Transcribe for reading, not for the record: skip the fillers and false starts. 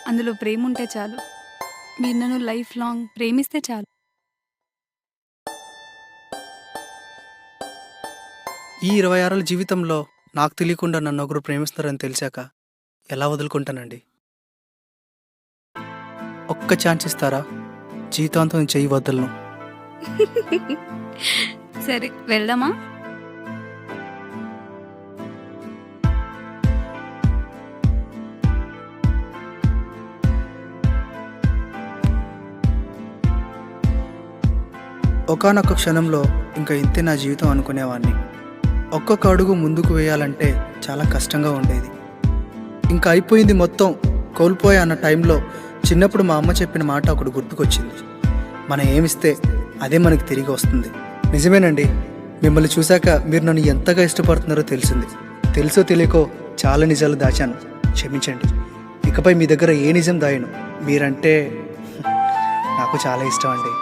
అందులో ప్రేమ ఉంటే చాలు. మీరు నన్ను లైఫ్ లాంగ్ ప్రేమిస్తే చాలు. ఈ 26 జీవితంలో నాకు తెలియకుండా నన్ను ఒకరు ప్రేమిస్తున్నారని తెలిసాక ఎలా వదులుకుంటానండి? ఒక్క ఛాన్స్ ఇస్తారా? జీవితాంతం చెయ్యి వదలను. సరే వెళ్దామా? ఒకానొక క్షణంలో ఇంకా ఇంతే నా జీవితం అనుకునేవాడిని. ఒక్కొక్క అడుగు ముందుకు వేయాలంటే చాలా కష్టంగా ఉండేది. ఇంకా అయిపోయింది మొత్తం కోల్పోయా అన్న టైంలో చిన్నప్పుడు మా అమ్మ చెప్పిన మాట ఒకటి గుర్తుకొచ్చింది. మనం ఏమిస్తే అదే మనకి తిరిగి వస్తుంది. నిజమేనండి, మిమ్మల్ని చూశాక మీరు నన్ను ఎంతగా ఇష్టపడుతున్నారో తెలిసింది. తెలుసో తెలియకో చాలా నిజాలు దాచాను, క్షమించండి. ఇకపై మీ దగ్గర ఏ నిజం దాయను. మీరంటే నాకు చాలా ఇష్టం అండి.